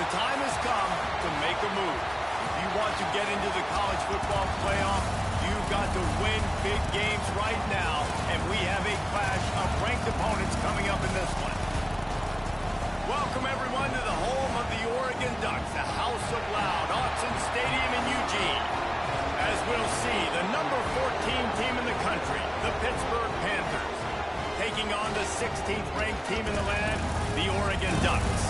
The time has come to make a move. If you want to get into the college football playoff, you've got to win big games right now, and we have a clash of ranked opponents coming up in this one. Welcome, everyone, to the home of the Oregon Ducks, the House of Loud, Autzen Stadium in Eugene. As we'll see, the number 14 team in the country, the Pittsburgh Panthers, taking on the 16th ranked team in the land, the Oregon Ducks.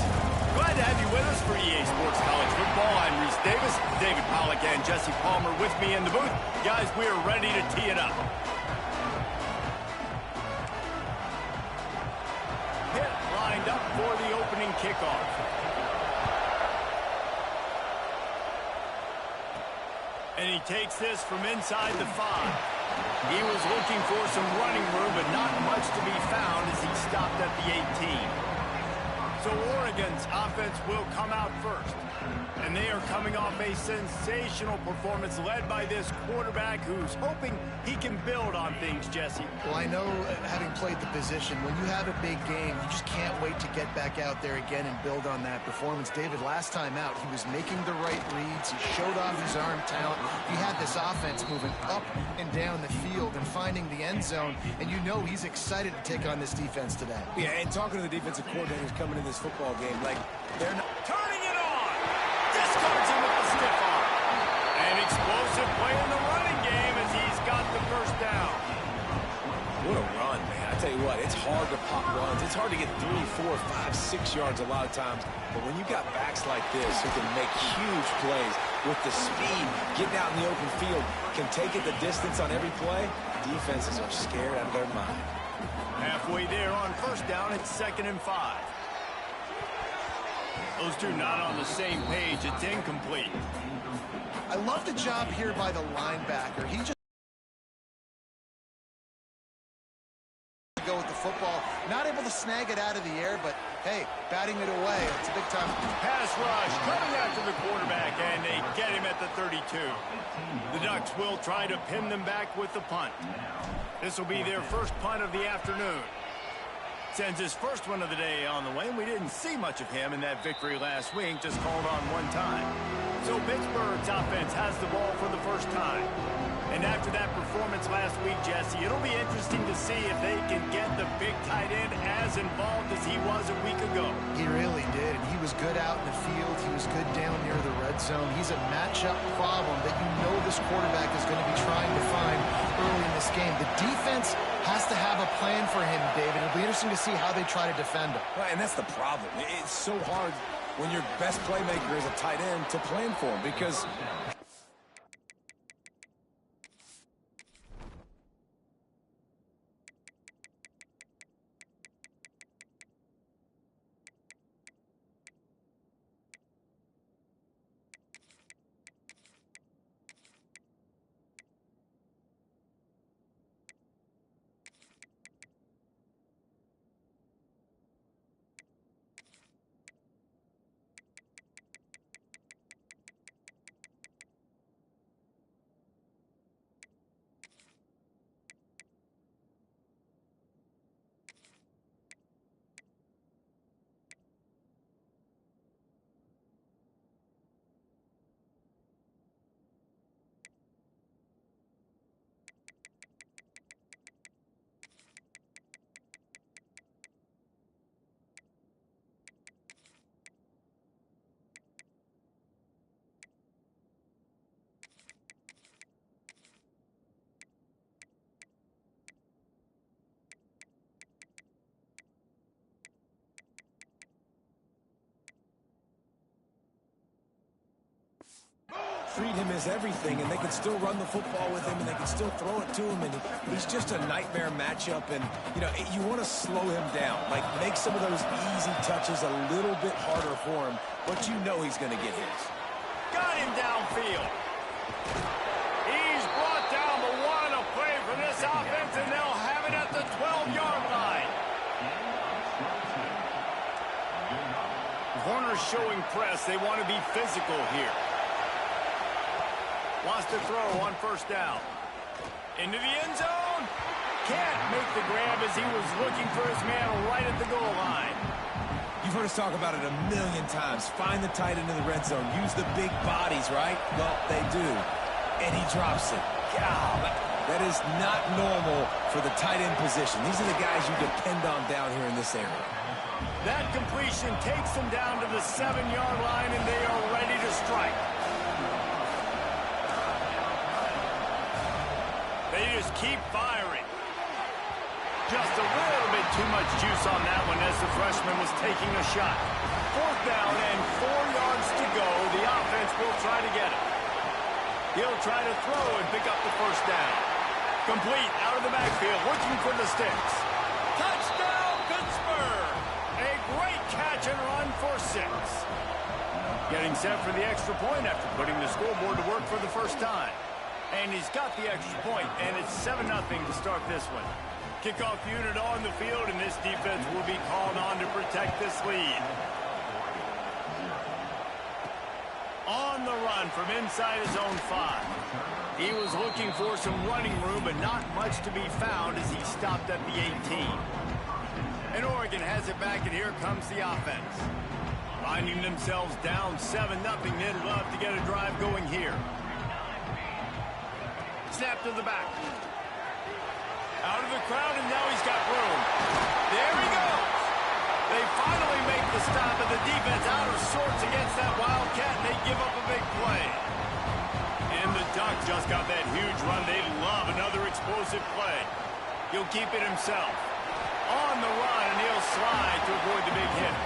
Glad to have you with us for EA Sports College Football. I'm Reese Davis, David Pollack and Jesse Palmer with me in the booth. Guys, we are ready to tee it up. Hit lined up for the opening kickoff. And he takes this from inside the 5. He was looking for some running room, but not much to be found as he stopped at the 18. So Oregon's offense will come out first. And they are coming off a sensational performance led by this quarterback who's hoping he can build on things, Jesse. Well, I know, having played the position, when you have a big game, you just can't wait to get back out there again and build on that performance. David, last time out, he was making the right reads. He showed off his arm talent. He had this offense moving up and down the field and finding the end zone. And you know he's excited to take on this defense today. Yeah, and talking to the defensive coordinators coming in this football game, like, they're not turning it on. Discards him with the stiff arm. An explosive play in the running game as he's got the first down. What a run, man. I tell you what, it's hard to pop runs. It's hard to get 3, 4, 5, 6 yards a lot of times. But when you got backs like this who can make huge plays with the speed, getting out in the open field, can take it the distance on every play, defenses are scared out of their mind. Halfway there on first down, it's 2nd and 5. Those two not on the same page. It's incomplete. I love the job here by the linebacker. He just go with the football. Not able to snag it out of the air, but hey, batting it away. It's a big time. Pass rush coming after the quarterback, and they get him at the 32. The Ducks will try to pin them back with the punt. This will be their first punt of the afternoon. Sends his first one of the day on the way, and we didn't see much of him in that victory last week, just called on one time. So Pittsburgh's offense has the ball for the first time. And after that performance last week, Jesse, it'll be interesting to see if they can get the big tight end as involved as he was a week ago. He really did, and he was good out in the field. He was good down near the red zone. He's a matchup problem that you know this quarterback is going to be trying to find early in this game. The defense has to have a plan for him, David. It'll be interesting to see how they try to defend him. Right, and that's the problem. It's so hard when your best playmaker is a tight end to plan for him because treat him as everything, and they can still run the football with him, and they can still throw it to him, and he's just a nightmare matchup, and, you know, you want to slow him down, like make some of those easy touches a little bit harder for him, but you know he's going to get his. Got him downfield. He's brought down the one to play for this offense, and they'll have it at the 12-yard line. Corners showing press. They want to be physical here. Wants to throw on first down. Into the end zone. Can't make the grab as he was looking for his man right at the goal line. You've heard us talk about it a million times. Find the tight end in the red zone. Use the big bodies, right? Well, they do. And he drops it. God, that is not normal for the tight end position. These are the guys you depend on down here in this area. That completion takes them down to the 7-yard line, and they are ready to strike. They just keep firing. Just a little bit too much juice on that one as the freshman was taking a shot. 4th down and 4 yards to go. The offense will try to get it. He'll try to throw and pick up the first down. Complete out of the backfield, looking for the sticks. Touchdown, Pittsburgh! A great catch and run for 6. Getting set for the extra point after putting the scoreboard to work for the first time. And he's got the extra point, and it's 7-0 to start this one. Kickoff unit on the field, and this defense will be called on to protect this lead. On the run from inside his own 5. He was looking for some running room, but not much to be found as he stopped at the 18. And Oregon has it back, and here comes the offense. Finding themselves down 7-0, they'd love to get a drive going here. Snap to the back. Out of the crowd, and now he's got room. There he goes. They finally make the stop, and the defense out of sorts against that Wildcat, and they give up a big play. And the Ducks just got that huge run. They love another explosive play. He'll keep it himself. On the run, and he'll slide to avoid the big hit.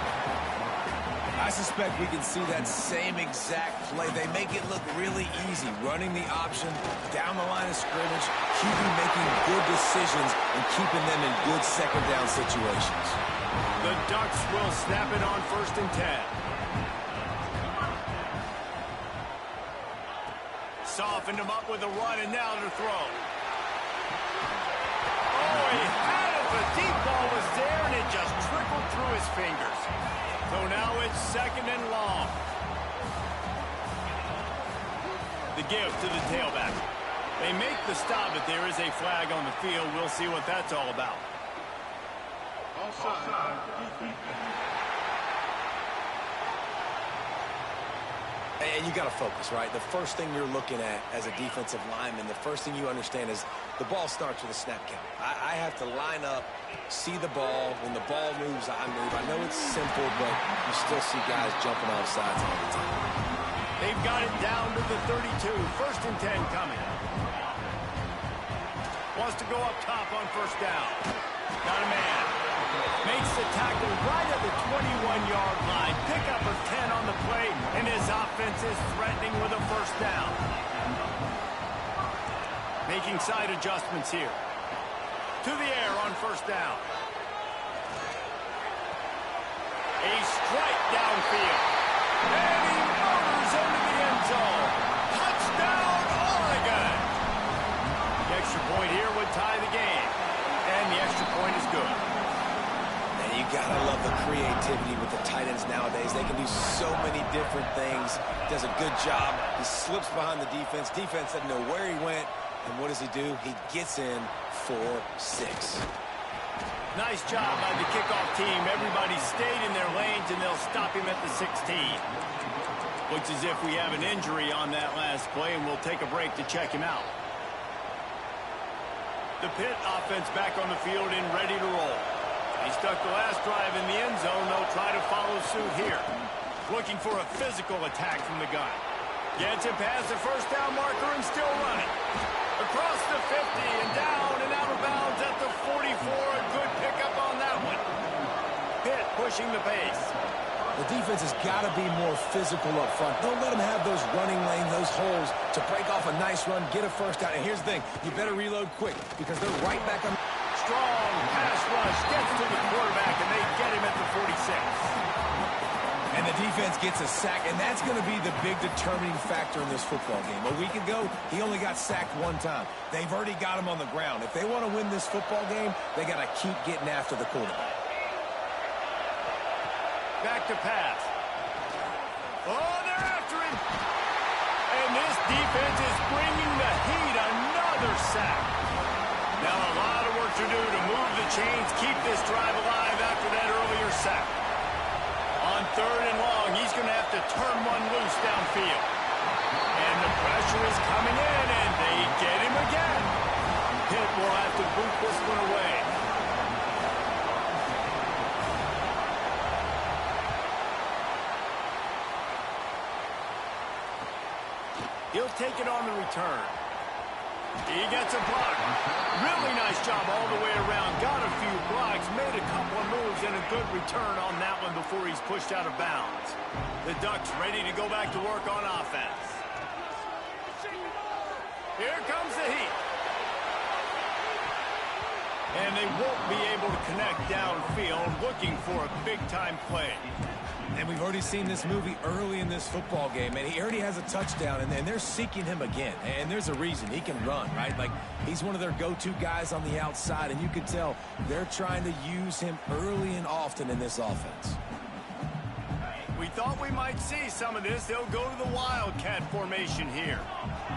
I suspect we can see that same exact play. They make it look really easy, running the option down the line of scrimmage, QB making good decisions and keeping them in good second down situations. The Ducks will snap it on 1st and 10. Softened him up with a run, and now to throw. Oh, he had it. The deep ball was there, and it just trickled through his fingers. So now it's 2nd and long. The give to the tailback. They make the stop, but there is a flag on the field. We'll see what that's all about. And you got to focus, right? The first thing you're looking at as a defensive lineman, the first thing you understand is the ball starts with a snap count. I have to line up, see the ball. When the ball moves, I move. I know it's simple, but you still see guys jumping off sides all the time. They've got it down to the 32. 1st and 10 coming. Wants to go up top on 1st down. Got a man. Makes the tackle right at the 21-yard line. Pickup of 10 on the play, and his offense is threatening with a 1st down. Making side adjustments here. To the air on 1st down. A strike downfield. And he motors into the end zone. Touchdown, Oregon! The extra point here would tie the game. And the extra point is good. You gotta love the creativity with the tight ends nowadays. They can do so many different things. Does a good job. He slips behind the defense. Defense doesn't know where he went. And what does he do? He gets in for 6. Nice job by the kickoff team. Everybody stayed in their lanes, and they'll stop him at the 16. Looks as if we have an injury on that last play, and we'll take a break to check him out. The Pitt offense back on the field and ready to roll. He stuck the last drive in the end zone. They'll try to follow suit here. Looking for a physical attack from the gun. Gets it past the 1st down marker and still running. Across the 50 and down and out of bounds at the 44. A good pickup on that one. Pitt pushing the pace. The defense has got to be more physical up front. Don't let them have those running lanes, those holes to break off a nice run, get a 1st down. And here's the thing, you better reload quick because they're right back on. Strong pass rush gets to the quarterback, and they get him at the 46. And the defense gets a sack, and that's going to be the big determining factor in this football game. A week ago, he only got sacked 1 time. They've already got him on the ground. If they want to win this football game, they got to keep getting after the quarterback. Back to pass. Oh, they're after him. And this defense is bringing the heat. Another sack. Now a lot of work to do to move the chains, keep this drive alive after that earlier sack. On 3rd and long, he's going to have to turn one loose downfield. And the pressure is coming in, and they get him again. Pitt will have to boot this one away. He'll take it on the return. He gets a block. Really nice job all the way around. Got a few blocks, made a couple of moves, and a good return on that one before he's pushed out of bounds. The Ducks ready to go back to work on offense. Here comes the heat. And they won't be able to connect downfield, looking for a big-time play. And we've already seen this movie early in this football game, and he already has a touchdown, and they're seeking him again. And there's a reason. He can run, right? Like, he's one of their go-to guys on the outside, and you can tell they're trying to use him early and often in this offense. We thought we might see some of this. They'll go to the Wildcat formation here.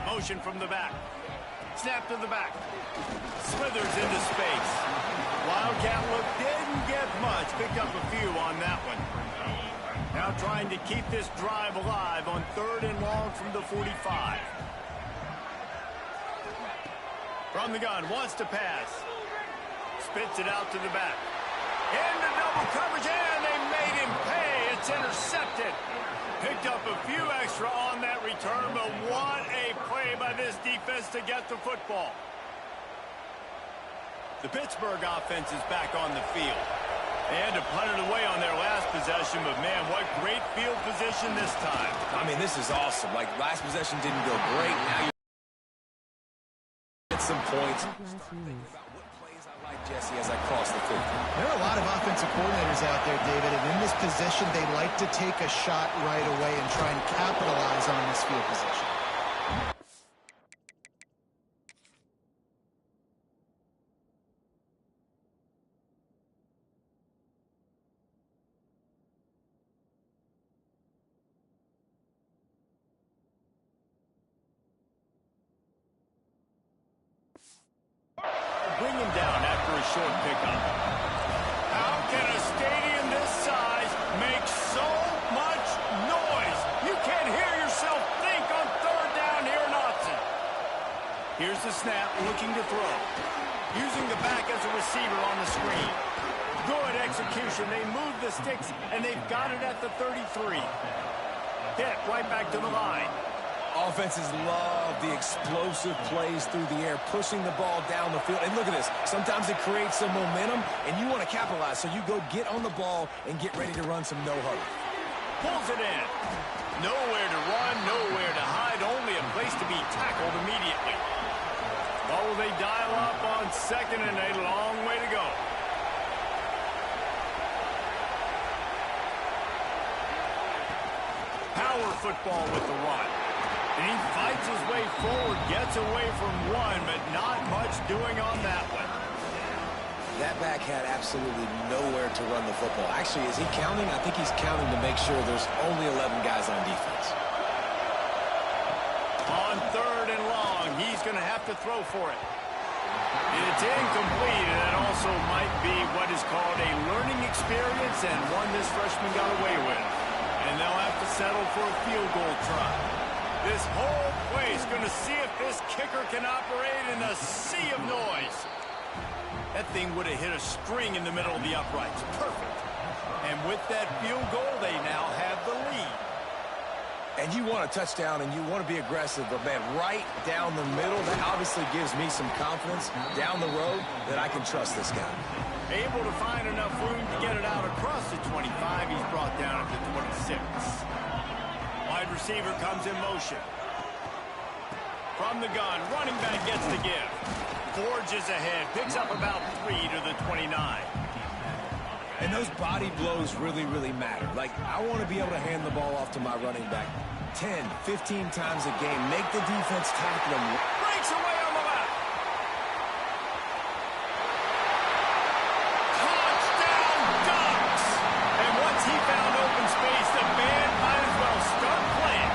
Motion from the back. Snap to the back. Slithers into space. Wildcat look didn't get much. Picked up a few on that one. Now trying to keep this drive alive on 3rd and long from the 45. From the gun, wants to pass. Spits it out to the back. Into double coverage, and they made him pay. It's intercepted. Picked up a few extra on that return, but what a play by this defense to get the football. The Pittsburgh offense is back on the field. They had to punt it away on their last possession, but, man, what great field position this time. I mean, this is awesome. Like, last possession didn't go great. Now you get some points. Start thinking about what plays I like, Jesse, as I cross the 50. There are a lot of offensive coordinators out there, David, and in this position, they like to take a shot right away and try and capitalize on this field position. Bring him down after a short pickup. How can a stadium this size make so much noise? You can't hear yourself think on 3rd down here in Austin. Here's the snap, looking to throw. Using the back as a receiver on the screen. Good execution. They move the sticks, and they've got it at the 33. Hit right back to the line. Offenses love the explosive plays through the air, pushing the ball down the field. And look at this. Sometimes it creates some momentum, and you want to capitalize. So you go get on the ball and get ready to run some no-huddle. Pulls it in. Nowhere to run, nowhere to hide, only a place to be tackled immediately. Oh, they dial up on 2nd and a long way to go. Power football with the run. And he fights his way forward, gets away from one, but not much doing on that one. That back had absolutely nowhere to run the football. Actually, is he counting? I think he's counting to make sure there's only 11 guys on defense. On 3rd and long, he's going to have to throw for it. It's incomplete, and that also might be what is called a learning experience and one this freshman got away with. And they'll have to settle for a field goal try. This whole play is going to see if this kicker can operate in a sea of noise. That thing would have hit a string in the middle of the uprights. Perfect. And with that field goal, they now have the lead. And you want a touchdown and you want to be aggressive, but, man, right down the middle, that obviously gives me some confidence down the road that I can trust this guy. Able to find enough room to get it out across the 25. He's brought down at the 26. Wide receiver comes in motion. From the gun, running back gets the give. Forges ahead, picks up about 3 to the 29. And those body blows really, really matter. Like, I want to be able to hand the ball off to my running back 10, 15 times a game. Make the defense tackle him. Breaks away on the left. Touchdown, Ducks! And once he found open space, the band might as well start playing.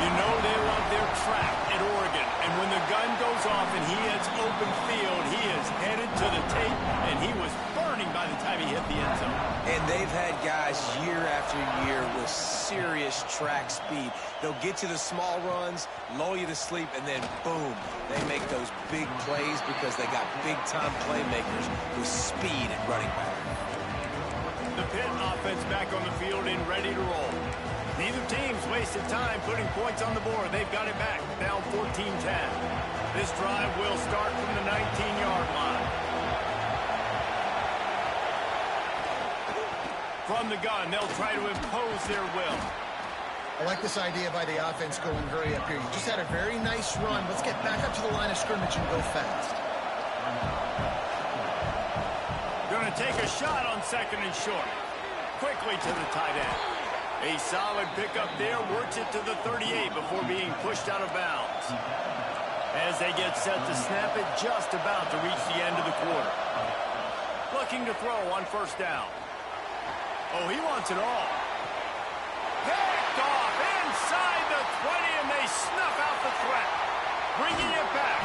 You know they love their trap at Oregon. And when the gun goes off and he hits open field, he is headed to the tape, and he was burning by by the time he hit the end zone. And they've had guys year after year with serious track speed. They'll get to the small runs, lull you to sleep, and then boom, they make those big plays because they got big-time playmakers with speed at running back. The Pitt offense back on the field and ready to roll. Neither team's wasted time putting points on the board. They've got it back, down 14-10. This drive will start from the 19-yard line. From the gun, they'll try to impose their will. I like this idea by the offense going hurry up here. You just had a very nice run. Let's get back up to the line of scrimmage and go fast. Going to take a shot on second and short. Quickly to the tight end. A solid pickup there, works it to the 38 before being pushed out of bounds. As they get set to snap it, just about to reach the end of the quarter. Looking to throw on first down. Oh, he wants it all. Picked off inside the 20, and they snuff out the threat. Bringing it back.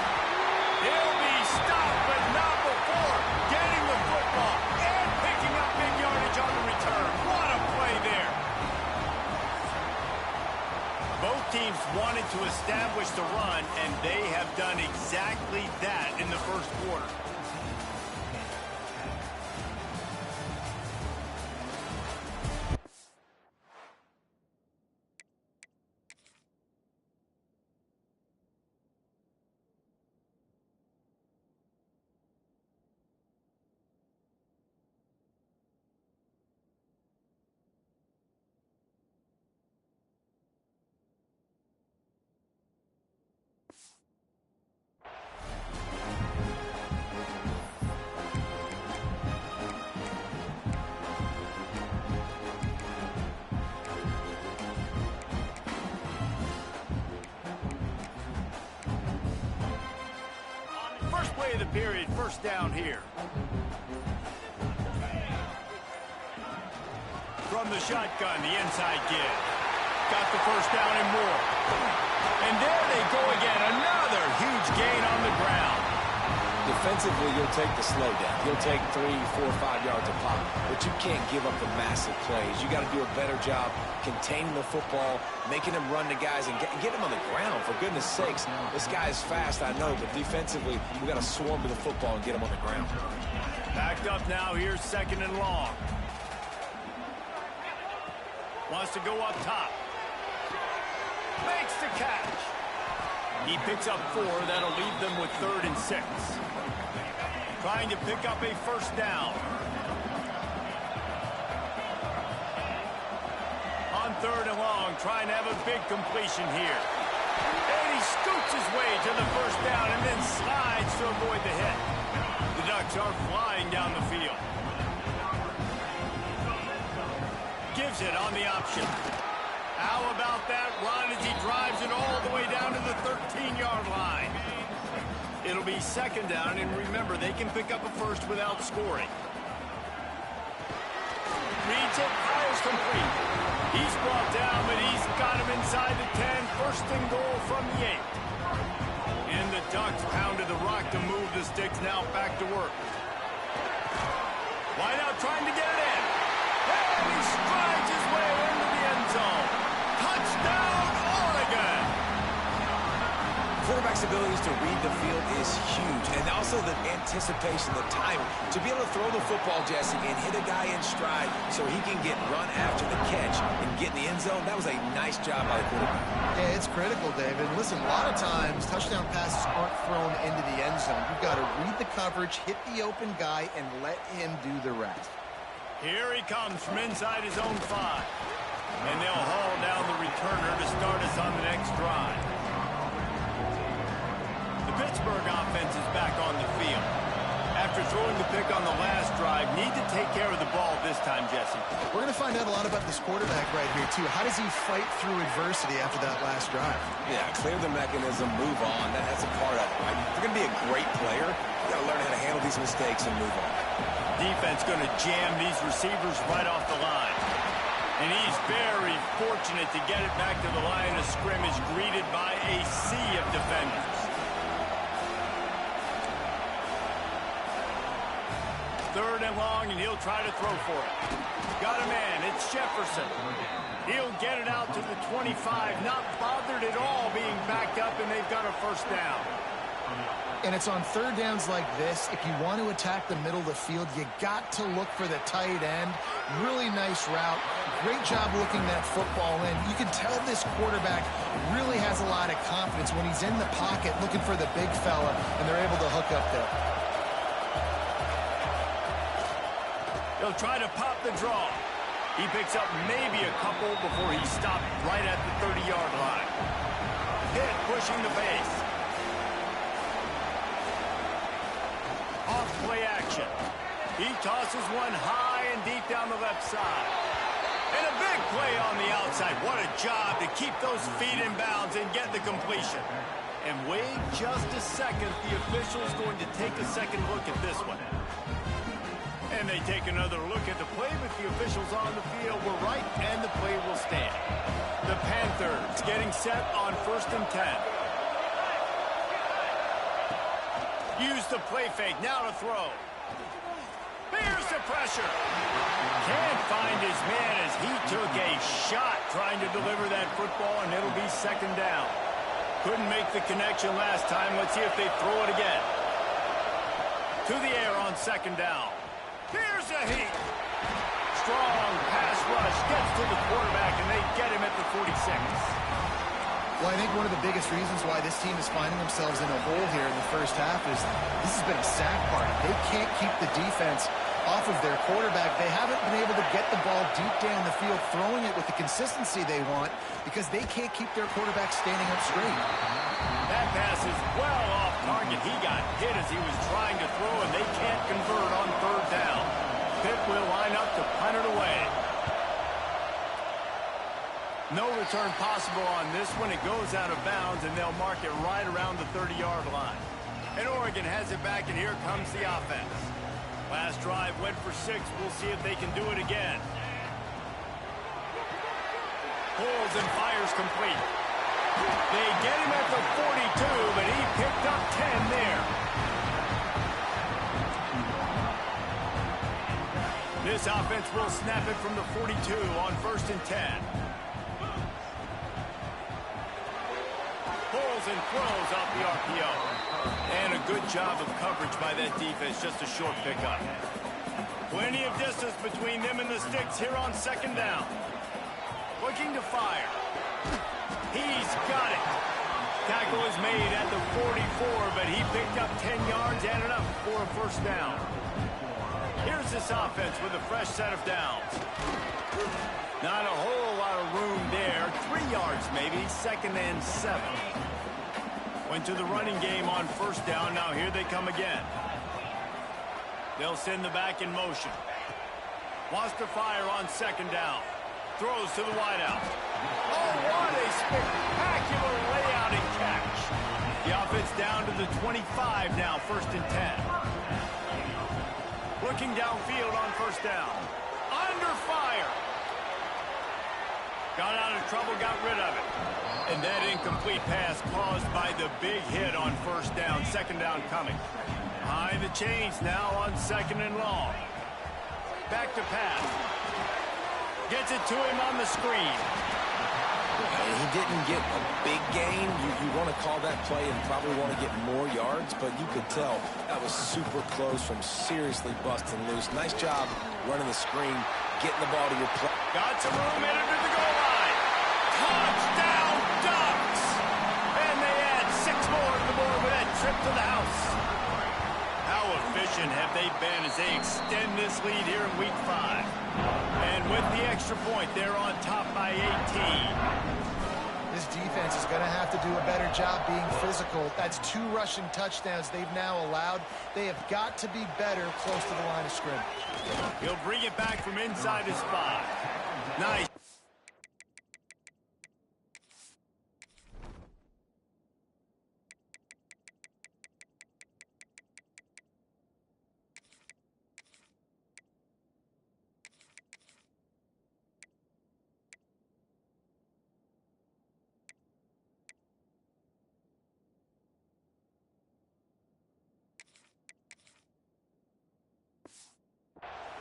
He'll be stopped, but not before getting the football and picking up big yardage on the return. What a play there. Both teams wanted to establish the run, and they have done exactly that in the first quarter. Play of the period, first down here. From the shotgun, the inside give. Got the first down and more. And there they go again, another huge gain on the ground. Defensively, you'll take the slow down. You'll take 3, 4, 5 yards a pop, but you can't give up the massive plays. You got to do a better job containing the football, making them run to guys, and get them on the ground. For goodness sakes, this guy is fast, I know, but defensively, we got to swarm to the football and get him on the ground. Backed up now, here's second and long. Wants to go up top. Makes the catch. He picks up 4. That'll leave them with 3rd and 6. Trying to pick up a first down. On 3rd and long, trying to have a big completion here. And he scoots his way to the first down and then slides to avoid the hit. The Ducks are flying down the field. Gives it on the option. How about that run as he drives it all the way down to the 13-yard line? It'll be second down, and remember, they can pick up a first without scoring. Reads it, fires complete. He's brought down, but he's got him inside the 10. First and goal from the 8. And the Ducks pounded the rock to move the sticks, now back to work. Wide out trying to get it in. And he strides his way into the end zone. Touchdown, Oregon! Quarterback's abilities to read the field is huge, and also the anticipation, the timing, to be able to throw the football, Jesse, and hit a guy in stride so he can get run after the catch and get in the end zone. That was a nice job by the quarterback. Yeah, it's critical, David. Listen, a lot of times, touchdown passes aren't thrown into the end zone. You've got to read the coverage, hit the open guy, and let him do the rest. Here he comes from inside his own 5. And they'll haul down the returner to start us on the next drive. The Pittsburgh offense is back on the field. After throwing the pick on the last drive, need to take care of the ball this time, Jesse. We're going to find out a lot about this quarterback right here, too. How does he fight through adversity after that last drive? Yeah, clear the mechanism, move on. That's a part of it, right? If you're going to be a great player, you got to learn how to handle these mistakes and move on. Defense going to jam these receivers right off the line. And he's very fortunate to get it back to the line of scrimmage, greeted by a sea of defenders. 3rd and long, and he'll try to throw for it. Got a man. It's Jefferson. He'll get it out to the 25. Not bothered at all being backed up, and they've got a 1st down. And it's on 3rd downs like this. If you want to attack the middle of the field, you got to look for the tight end. Really nice route. Great job looking that football in. You can tell this quarterback really has a lot of confidence when he's in the pocket looking for the big fella, and they're able to hook up there. He'll try to pop the draw. He picks up maybe a couple before he stopped right at the 30-yard line. Pitt pushing the base. Off play action. He tosses one high and deep down the left side. And a big play on the outside. What a job to keep those feet in bounds and get the completion. And wait just a second. The official's going to take a second look at this one. And they take another look at the play, but the officials on the field were right, and the play will stand. The Panthers getting set on 1st and 10. Use the play fake, now to throw. Here's the pressure. Can't find his man as he took a shot trying to deliver that football, and it'll be 2nd down. Couldn't make the connection last time. Let's see if they throw it again. To the air on 2nd down. Here's a heat. Strong pass rush gets to the quarterback, and they get him at the 46. Well, I think one of the biggest reasons why this team is finding themselves in a hole here in the 1st half is this has been a sack party. They can't keep the defense off of their quarterback. They haven't been able to get the ball deep down the field, throwing it with the consistency they want because they can't keep their quarterback standing up straight. That pass is well off target. He got hit as he was trying to throw, and they can't convert on 3rd down. Pitt will line up to punt it away. No return possible on this one. It goes out of bounds, and they'll mark it right around the 30-yard line. And Oregon has it back, and here comes the offense. Last drive went for 6. We'll see if they can do it again. Pulls and fires complete. They get him at the 42, but he picked up 10 there. This offense will snap it from the 42 on 1st and 10. Pulls and throws off the RPO. And a good job of coverage by that defense, just a short pickup. Plenty of distance between them and the sticks here on 2nd down. Looking to fire. He's got it. Tackle is made at the 44, but he picked up 10 yards and enough for a 1st down. Here's this offense with a fresh set of downs. Not a whole lot of room there. 3 yards maybe, 2nd and 7. Went to the running game on 1st down. Now here they come again. They'll send the back in motion. Wants to fire on 2nd down. Throws to the wideout. Oh, what a spectacular layout and catch. The offense down to the 25 now, 1st and 10. Looking downfield on 1st down. Under fire. Got out of trouble, got rid of it. And that incomplete pass caused by the big hit on 1st down. 2nd down coming. Behind the chains now on 2nd and long. Back to pass. Gets it to him on the screen. He didn't get a big gain. You want to call that play and probably want to get more yards, but you could tell that was super close from seriously busting loose. Nice job running the screen, getting the ball to your play. Got some room in under the goal line. Touchdown Ducks! And they add 6 more to the board with that trip to the house. How efficient have they been as they extend this lead here in Week 5? And with the extra point, they're on top by 18. This defense is going to have to do a better job being physical. That's 2 rushing touchdowns they've now allowed. They have got to be better close to the line of scrimmage. He'll bring it back from inside his 5. Nice.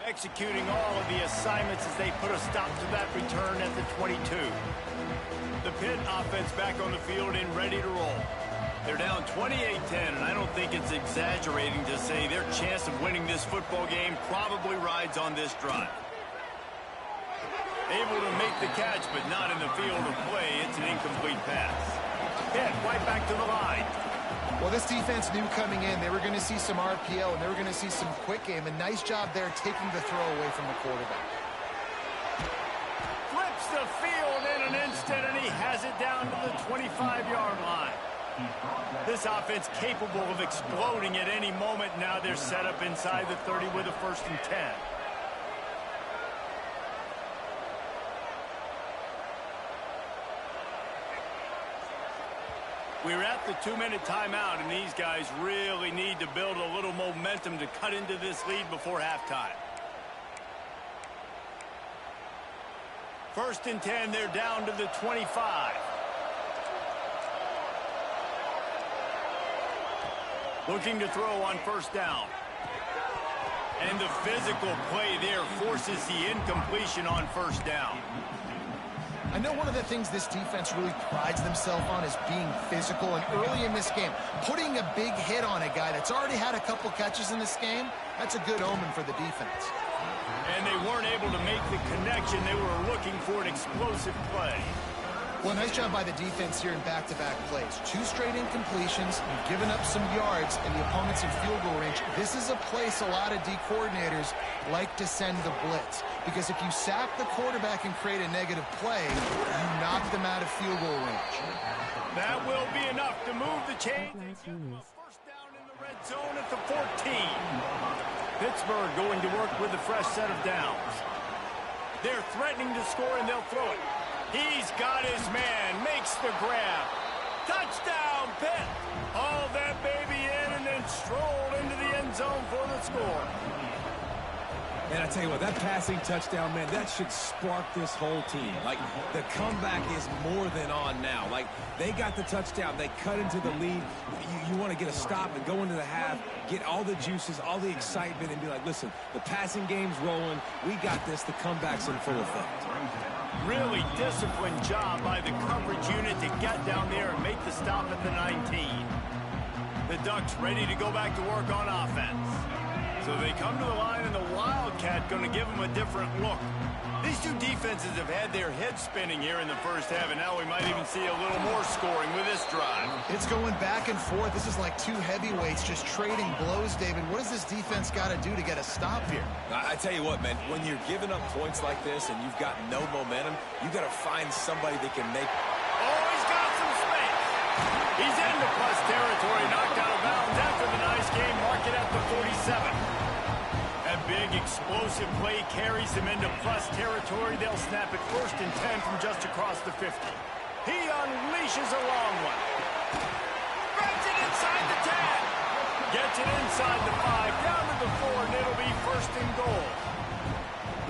Executing all of the assignments as they put a stop to that return at the 22. The Pitt offense back on the field and ready to roll. They're down 28-10, and I don't think it's exaggerating to say their chance of winning this football game probably rides on this drive. Able to make the catch, but not in the field of play. It's an incomplete pass. Pitt right back to the line. Well, this defense knew coming in they were going to see some RPO and they were going to see some quick game. A nice job there taking the throw away from the quarterback. Flips the field in an instant, and he has it down to the 25-yard line. This offense capable of exploding at any moment. Now they're set up inside the 30 with a 1st and 10. We're at the 2-minute timeout, and these guys really need to build a little momentum to cut into this lead before halftime. 1st and 10, they're down to the 25. Looking to throw on 1st down. And the physical play there forces the incompletion on 1st down. I know one of the things this defense really prides themselves on is being physical, and early in this game, putting a big hit on a guy that's already had a couple catches in this game, that's a good omen for the defense. And they weren't able to make the connection. They were looking for an explosive play. Well, nice job by the defense here in back-to-back plays. 2 straight incompletions, you've given up some yards, and the opponent's in field goal range. This is a place a lot of D coordinators like to send the blitz, because if you sack the quarterback and create a negative play, you knock them out of field goal range. That will be enough to move the chains. A 1st down in the red zone at the 14. Pittsburgh going to work with a fresh set of downs. They're threatening to score, and they'll throw it. He's got his man, makes the grab. Touchdown, Pitt. Hauled that baby in and then strolled into the end zone for the score. And I tell you what, that passing touchdown, man, that should spark this whole team. Like, the comeback is more than on now. Like, they got the touchdown. They cut into the lead. You want to get a stop and go into the half, get all the juices, all the excitement, and be like, listen, the passing game's rolling. We got this. The comeback's in full effect. Really disciplined job by the coverage unit to get down there and make the stop at the 19. The Ducks ready to go back to work on offense. So they come to the line, and the Wildcat going to give them a different look. These two defenses have had their heads spinning here in the 1st half, and now we might even see a little more scoring with this drive. It's going back and forth. This is like 2 heavyweights just trading blows, David. What does this defense got to do to get a stop here? I tell you what, man, when you're giving up points like this and you've got no momentum, you got to find somebody that can make... Oh, he's got some space. He's into plus territory, knocked out of bounds after the nice game. Mark it at the 47. That big explosive play carries him into plus territory. They'll snap it 1st and 10 from just across the 50. He unleashes a long one. Grabs it inside the 10. Gets it inside the 5, down to the 4, and it'll be 1st and goal.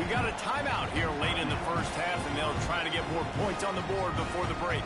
We got a timeout here late in the 1st half, and they'll try to get more points on the board before the break.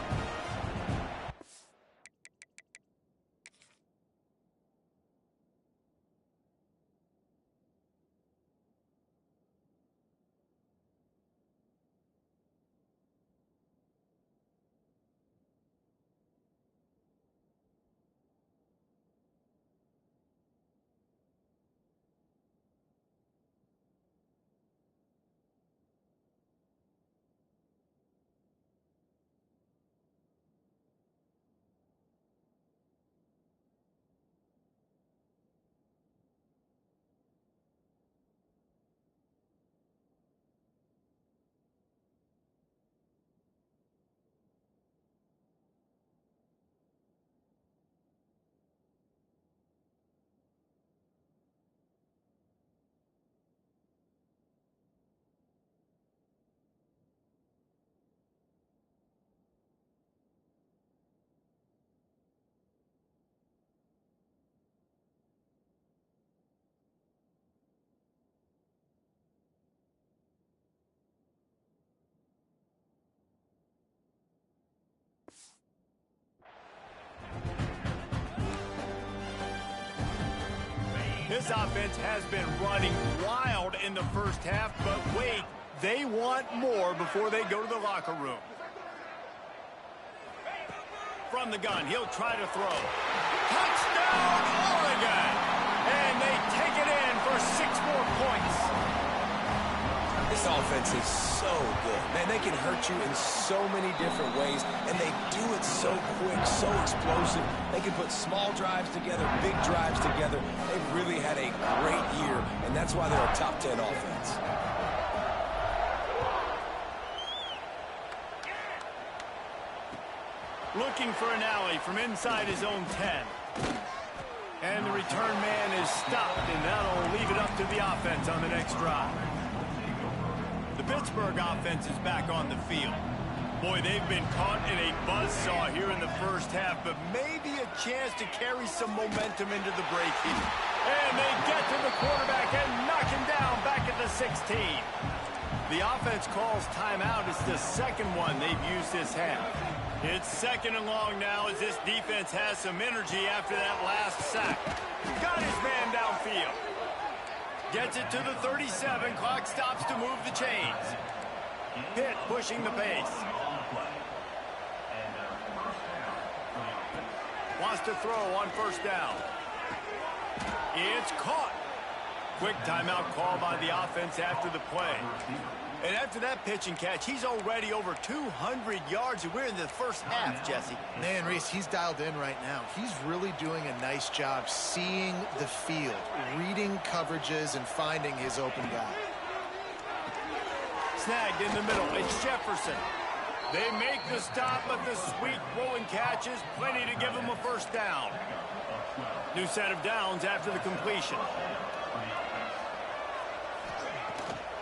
This offense has been running wild in the first half, but wait, they want more before they go to the locker room. From the gun, he'll try to throw. Touchdown, Oregon! And they take it in for 6 more points. This offense is so good. Man, they can hurt you in so many different ways, and they do it so quick, so explosive. They can put small drives together, big drives together. They've really had a great year, and that's why they're a top 10 offense. Looking for an alley from inside his own 10. And the return man is stopped, and that'll leave it up to the offense on the next drive. The Pittsburgh offense is back on the field. Boy, they've been caught in a buzzsaw here in the first half, but maybe a chance to carry some momentum into the break here. And they get to the quarterback and knock him down back at the 16. The offense calls timeout. It's the second one they've used this half. It's 2nd and long now as this defense has some energy after that last sack. Got his man downfield. Gets it to the 37. Clock stops to move the chains. Pitt pushing the pace. Wants to throw on first down. It's caught. Quick timeout call by the offense after the play. And after that pitch and catch, he's already over 200 yards, and we're in the first half, Jesse. Man, Reese, he's dialed in right now. He's really doing a nice job seeing the field, reading coverages, and finding his open guy. Snagged in the middle. It's Jefferson. They make the stop, but the sweet rolling catch is plenty to give him a first down. New set of downs after the completion.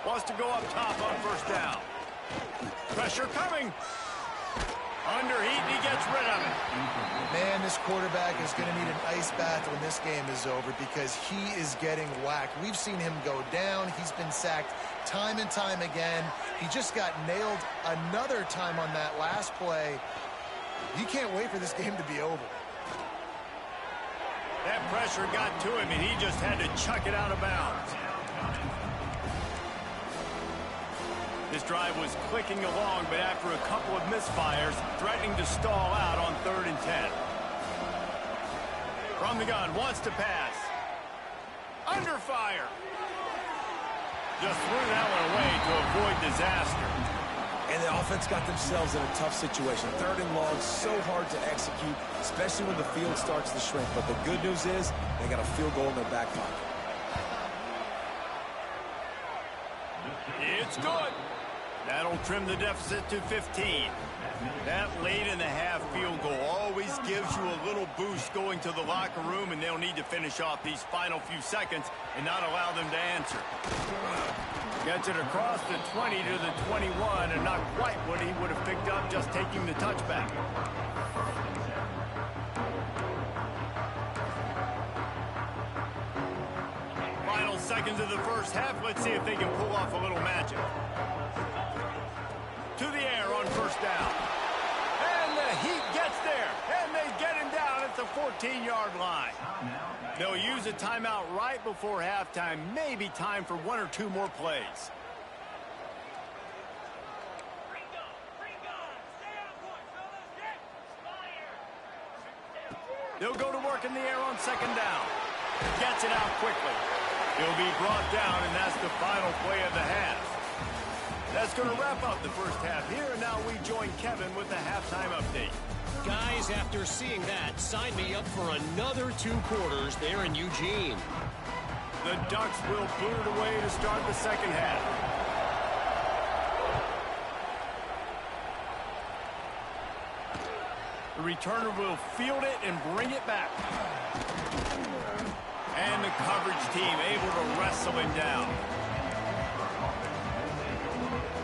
Wants to go up top on first down. Pressure coming. Underheat, and he gets rid of it. Man, this quarterback is going to need an ice bath when this game is over because he is getting whacked. We've seen him go down. He's been sacked time and time again. He just got nailed another time on that last play. He can't wait for this game to be over. That pressure got to him, and he just had to chuck it out of bounds. This drive was clicking along, but after a couple of misfires, threatening to stall out on 3rd and 10. From the gun, wants to pass. Under fire. Just threw that one away to avoid disaster. And the offense got themselves in a tough situation. 3rd and long, so hard to execute, especially when the field starts to shrink. But the good news is they got a field goal in their back pocket. It's good. That'll trim the deficit to 15. That late in the half field goal always gives you a little boost going to the locker room, and they'll need to finish off these final few seconds and not allow them to answer. Gets it across the 20 to the 21, and not quite what he would have picked up just taking the touchback. Final seconds of the first half. Let's see if they can pull off a little magic. To the air on first down. And the Heat gets there. And they get him down at the 14-yard line. They'll use a timeout right before halftime. Maybe time for 1 or 2 more plays. They'll go to work in the air on second down. Gets it out quickly. He'll be brought down, and that's the final play of the half. That's going to wrap up the first half here, and now we join Kevin with the halftime update. Guys, after seeing that, sign me up for another 2 quarters there in Eugene. The Ducks will boot it away to start the second half. The returner will field it and bring it back. And the coverage team able to wrestle him down.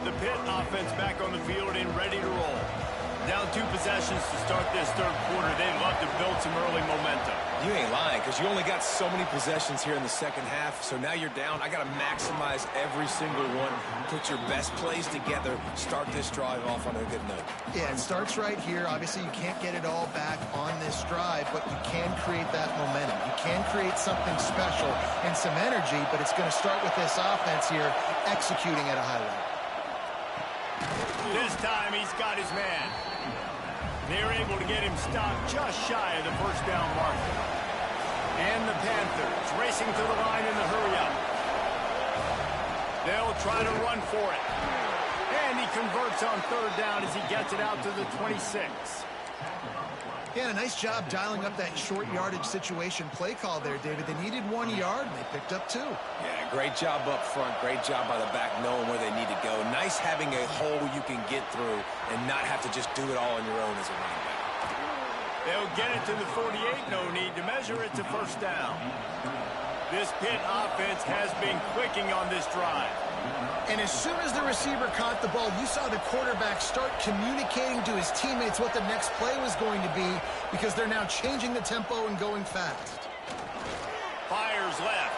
The Pitt offense back on the field and ready to roll. Down 2 possessions to start this third quarter. They'd love to build some early momentum. You ain't lying, because you only got so many possessions here in the second half, so now you're down. I got to maximize every single one, put your best plays together, start this drive off on a good note. Yeah, it starts right here. Obviously, you can't get it all back on this drive, but you can create that momentum. You can create something special and some energy, but it's going to start with this offense here executing at a high level. This time, he's got his man. They're able to get him stopped just shy of the first down marker. And the Panthers racing to the line in the hurry-up. They'll try to run for it. And he converts on third down as he gets it out to the 26. Yeah, a nice job dialing up that short yardage situation play call there, David. They needed 1 yard, and they picked up 2. Yeah, great job up front. Great job by the back knowing where they need to go. Nice having a hole you can get through and not have to just do it all on your own as a running back. They'll get it to the 48. No need to measure it to first down. This Pitt offense has been clicking on this drive. And as soon as the receiver caught the ball, you saw the quarterback start communicating to his teammates what the next play was going to be because they're now changing the tempo and going fast. Fires left.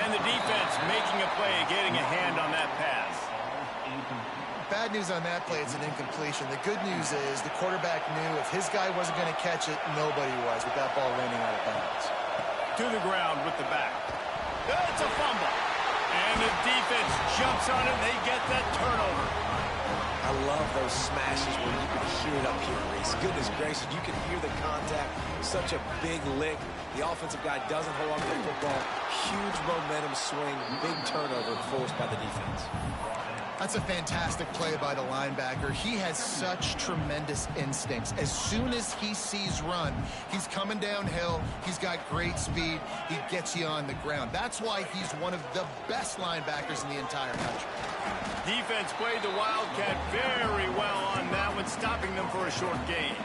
And the defense making a play, getting a hand on that pass. Bad news on that play, it's an incompletion. The good news is the quarterback knew if his guy wasn't going to catch it, nobody was with that ball landing out of bounds. To the ground with the back. It's a fumble. And the defense jumps on it, and they get that turnover. I love those smashes where you can hear it up here, Reese. Goodness gracious, you can hear the contact. Such a big lick. The offensive guy doesn't hold on to the football. Huge momentum swing, big turnover forced by the defense. That's a fantastic play by the linebacker. He has such tremendous instincts. As soon as he sees run, he's coming downhill. He's got great speed. He gets you on the ground. That's why he's one of the best linebackers in the entire country. Defense played the Wildcat very well on that one, stopping them for a short gain.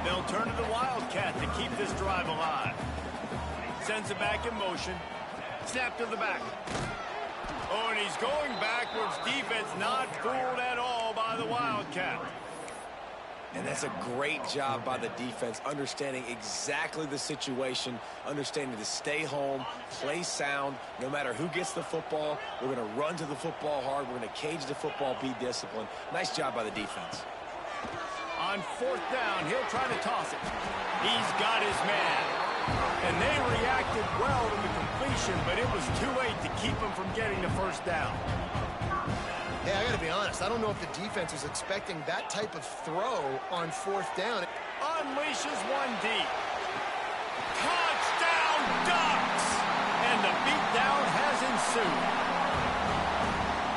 They'll turn to the Wildcat to keep this drive alive. Sends it back in motion. Snap to the back. Oh, and he's going backwards. Defense not fooled at all by the Wildcat. And that's a great job by the defense, understanding exactly the situation, understanding to stay home, play sound. No matter who gets the football, we're going to run to the football hard. We're going to cage the football, be disciplined. Nice job by the defense. On fourth down, he'll try to toss it. He's got his man. And they reacted well to the completion, but it was too late to keep him from getting the first down. Hey, I got to be honest. I don't know if the defense was expecting that type of throw on fourth down. Unleashes one deep. Touchdown, Ducks! And the beatdown has ensued.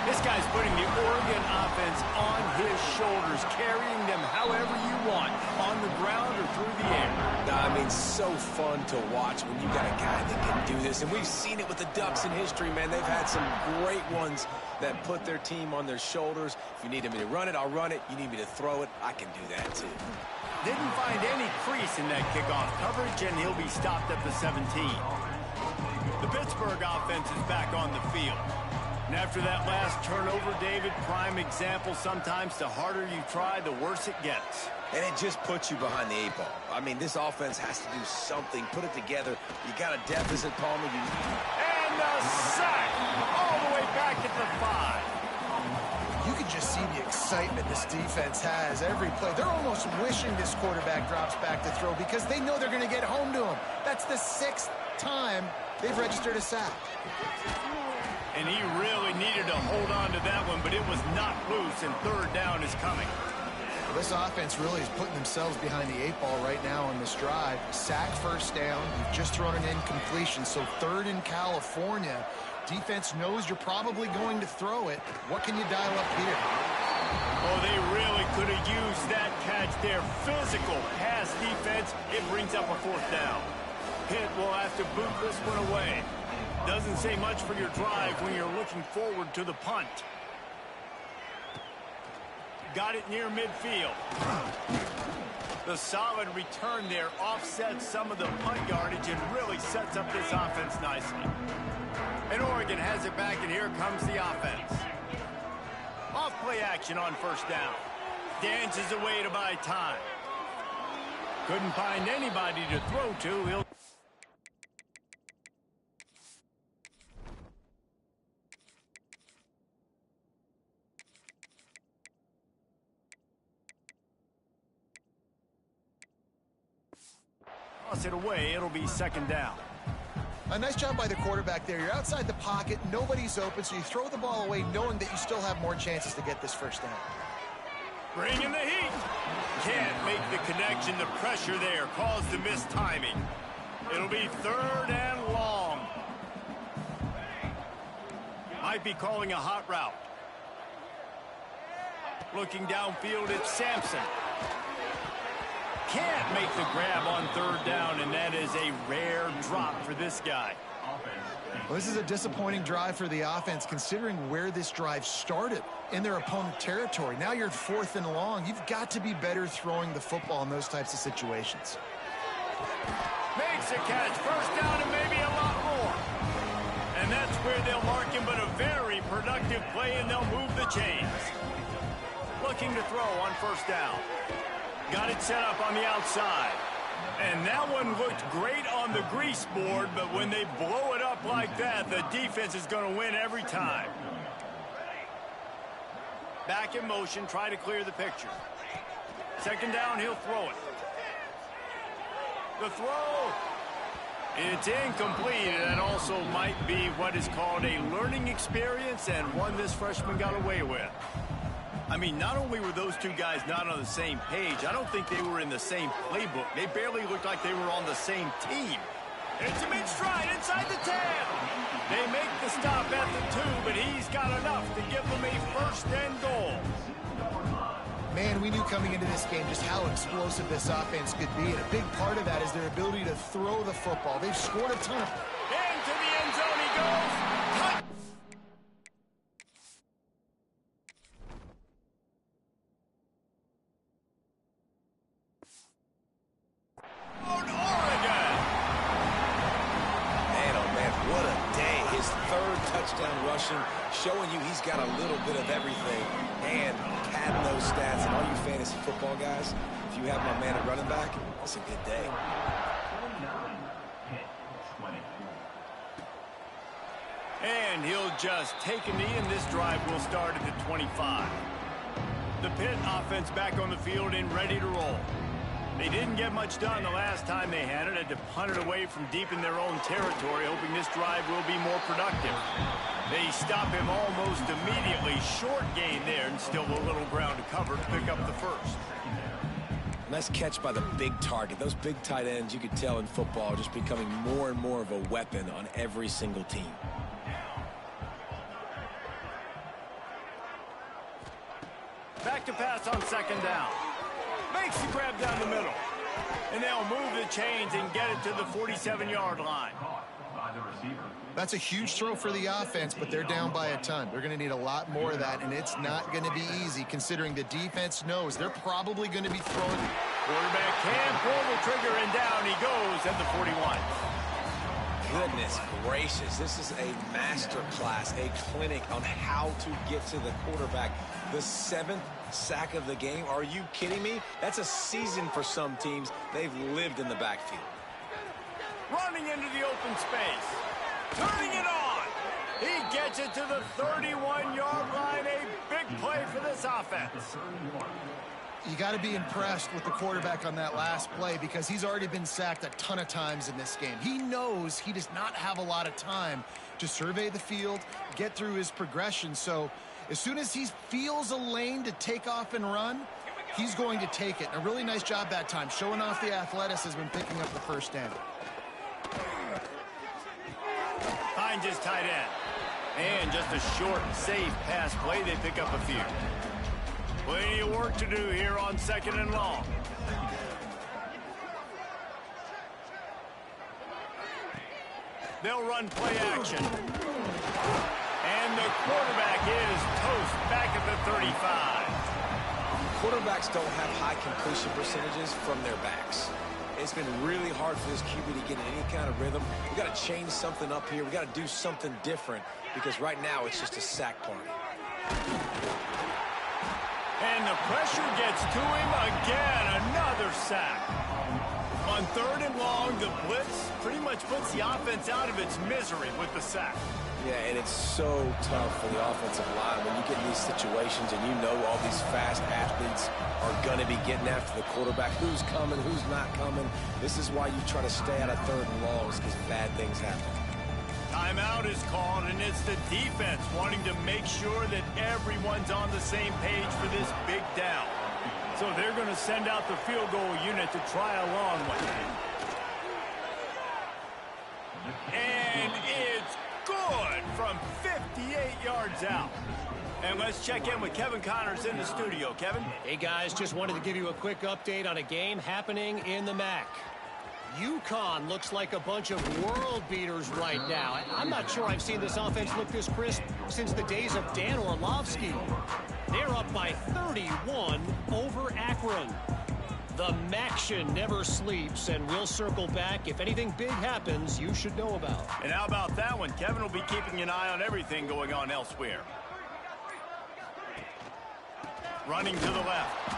This guy's putting the Oregon offense on his shoulders, carrying them however you want, on the ground or through the air. I mean, so fun to watch when you got a guy that can do this. And we've seen it with the Ducks in history, man. They've had some great ones that put their team on their shoulders. If you need me to run it, I'll run it. You need me to throw it, I can do that too. Didn't find any crease in that kickoff coverage, and he'll be stopped at the 17. The Pittsburgh offense is back on the field. And after that last turnover, David, prime example, sometimes the harder you try, the worse it gets. And it just puts you behind the 8 ball. I mean, this offense has to do something, put it together. You got a deficit, Palmer. And a sack all the way back at the 5. You can just see the excitement this defense has every play. They're almost wishing this quarterback drops back to throw because they know they're going to get home to him. That's the 6th time they've registered a sack. And he really needed to hold on to that one, but it was not loose, and third down is coming. This offense really is putting themselves behind the 8 ball right now on this drive. Sack first down. You've just thrown an incompletion, so third in California. Defense knows you're probably going to throw it. What can you dial up here? Oh, they really could have used that catch there. Physical pass defense. It brings up a fourth down. Pitt will have to boot this one away. Doesn't say much for your drive when you're looking forward to the punt. Got it near midfield. The solid return there offsets some of the punt yardage and really sets up this offense nicely. And Oregon has it back, and here comes the offense. Off play action on first down. dances away to buy time. Couldn't find anybody to throw to. He'll toss it away. It'll be second down. A nice job by the quarterback there. You're outside the pocket. Nobody's open, so you throw the ball away knowing that you still have more chances to get this first down. Bringing the heat. Can't make the connection. The pressure there caused the missed timing. It'll be third and long. Might be calling a hot route. Looking downfield, it's Sampson. Can't make the grab on third down, and that is a rare drop for this guy. Well, this is a disappointing drive for the offense, considering where this drive started in their opponent territory. Now you're 4th and long. You've got to be better throwing the football in those types of situations. Makes a catch, first down, and maybe a lot more. And that's where they'll mark him, but a very productive play, and they'll move the chains. Looking to throw on first down. Got it set up on the outside. And that one looked great on the grease board, but when they blow it up like that, the defense is going to win every time. Back in motion, try to clear the picture. Second down, he'll throw it. The throw. It's incomplete, and that also might be what is called a learning experience, and one this freshman got away with. I mean, not only were those two guys not on the same page, I don't think they were in the same playbook. They barely looked like they were on the same team. It's a mid-stride inside the 10. They make the stop at the 2, but he's got enough to give them a first and goal. Man, we knew coming into this game just how explosive this offense could be, and a big part of that is their ability to throw the football. They've scored a ton of... Into the end zone he goes. Cut. Showing you he's got a little bit of everything and had those stats. And all you fantasy football guys, if you have my man at running back, it's a good day. And he'll just take a knee, and this drive will start at the 25. The Pitt offense back on the field and ready to roll. They didn't get much done the last time they had it to punt it away from deep in their own territory, hoping this drive will be more productive. They stop him almost immediately. Short gain there, and still a little ground to cover to pick up the first. Nice catch by the big target. Those big tight ends, you could tell in football, are just becoming more and more of a weapon on every single team. Back to pass on second down. Makes the grab down the middle. And they'll move the chains and get it to the 47-yard line. That's a huge throw for the offense, but they're down by a ton. They're going to need a lot more of that, and it's not going to be easy considering the defense knows they're probably going to be throwing. Quarterback can pull the trigger, and down he goes at the 41. Goodness gracious, this is a master class, a clinic on how to get to the quarterback. The 7th sack of the game. Are you kidding me? That's a season for some teams. They've lived in the backfield. Running into the open space. Turning it on. He gets it to the 31-yard line. A big play for this offense. You got to be impressed with the quarterback on that last play because he's already been sacked a ton of times in this game. He knows he does not have a lot of time to survey the field, get through his progression. So as soon as he feels a lane to take off and run, he's going to take it. A really nice job that time, showing off the athleticism and picking up the first down. Finds his tight end. And just a short, safe pass play. They pick up a few. Plenty of work to do here on second and long. They'll run play action. And the quarterback is toast back at the 35. Quarterbacks don't have high completion percentages from their backs. It's been really hard for this QB to get in any kind of rhythm. We've got to change something up here. We've got to do something different because right now it's just a sack party. And the pressure gets to him again. Another sack. On 3rd and long, the blitz pretty much puts the offense out of its misery with the sack. Yeah, and it's so tough for the offensive line when you get in these situations and you know all these fast athletes are going to be getting after the quarterback. Who's coming, who's not coming. This is why you try to stay out of 3rd and longs, because bad things happen. Timeout is called, and it's the defense wanting to make sure that everyone's on the same page for this big down. So they're going to send out the field goal unit to try a long one. And it's good from 58 yards out. And let's check in with Kevin Connors in the studio. Kevin? Hey, guys, just wanted to give you a quick update on a game happening in the MAC. UConn looks like a bunch of world beaters right now. I'm not sure I've seen this offense look this crisp since the days of Dan Orlovsky. They're up by 31 over Akron. The Maction never sleeps, and we'll circle back. If anything big happens, you should know about. And how about that one? Kevin will be keeping an eye on everything going on elsewhere. Running to the left.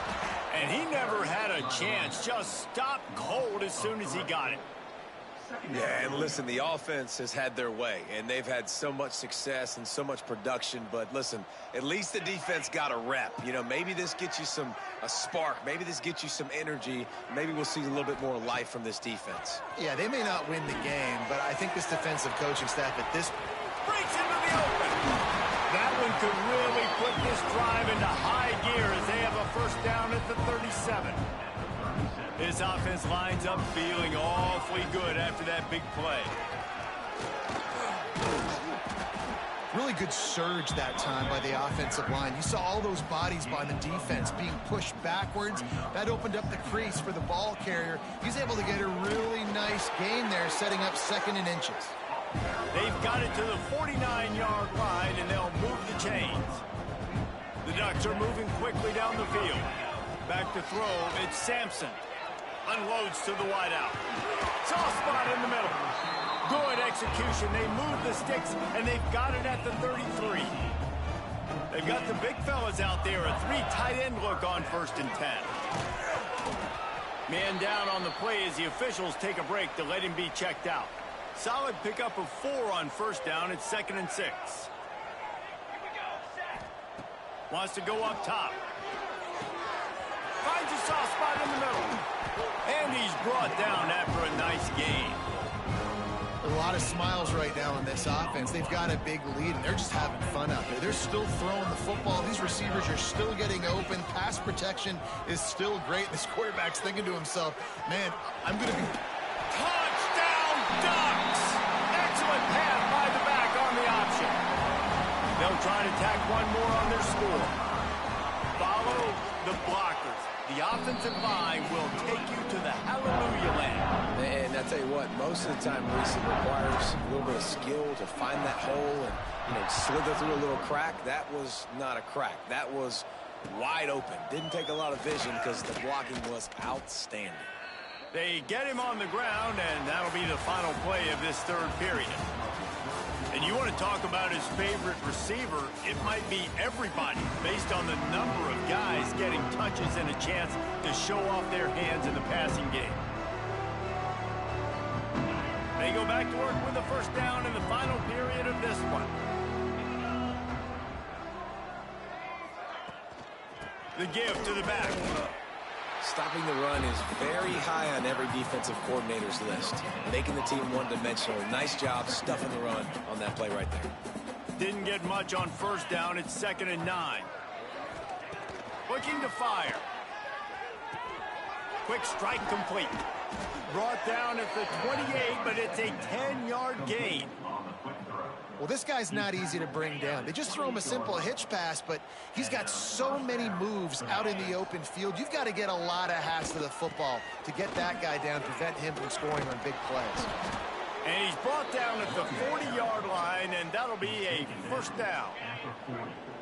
And he never had a chance. Just stopped cold as soon as he got it. Yeah, and listen, the offense has had their way, and they've had so much success and so much production. But listen, at least the defense got a rep. You know, maybe this gets you a spark. Maybe this gets you some energy. Maybe we'll see a little bit more life from this defense. Yeah, they may not win the game, but I think this defensive coaching staff at this breaks into the open. That one could really put this drive into high gear as they have a first down at the 37. This offense lines up feeling awfully good after that big play. Really good surge that time by the offensive line. You saw all those bodies by the defense being pushed backwards. That opened up the crease for the ball carrier. He's able to get a really nice gain there, setting up 2nd and inches. They've got it to the 49-yard line, and they'll move the chains. The Ducks are moving quickly down the field. Back to throw, it's Sampson. Unloads to the wideout. Soft spot in the middle. Good execution. They move the sticks, and they've got it at the 33. They've got the big fellas out there. A 3 tight end look on 1st and 10. Man down on the play as the officials take a break to let him be checked out. Solid pickup of 4 on 1st down. It's 2nd and 6. Wants to go up top. Finds a soft spot in the middle. And he's brought down after a nice gain. A lot of smiles right now on this offense. They've got a big lead, and they're just having fun out there. They're still throwing the football. These receivers are still getting open. Pass protection is still great. This quarterback's thinking to himself, man, I'm going to be... Touchdown, Ducks! Excellent pass by the back on the option. They'll try to tack one more on their score. Follow the blockers. The offensive line will take you to the hallelujah land. And I tell you what, most of the time, Reese, it requires a little bit of skill to find that hole and, slither through a little crack. That was not a crack. That was wide open. Didn't take a lot of vision because the blocking was outstanding. They get him on the ground, and that'll be the final play of this 3rd period. And you want to talk about his favorite receiver, it might be everybody based on the number of guys getting touches and a chance to show off their hands in the passing game. They go back to work with the 1st down in the final period of this one. The give to the back. Stopping the run is very high on every defensive coordinator's list. Making the team one-dimensional. Nice job stuffing the run on that play right there. Didn't get much on 1st down. It's 2nd and 9. Looking to fire. Quick strike complete. Brought down at the 28, but it's a 10-yard gain. Well, this guy's not easy to bring down. They just throw him a simple hitch pass, but he's got so many moves out in the open field. You've got to get a lot of hats to the football to get that guy down, prevent him from scoring on big plays. And he's brought down at the 40-yard line, and that'll be a 1st down.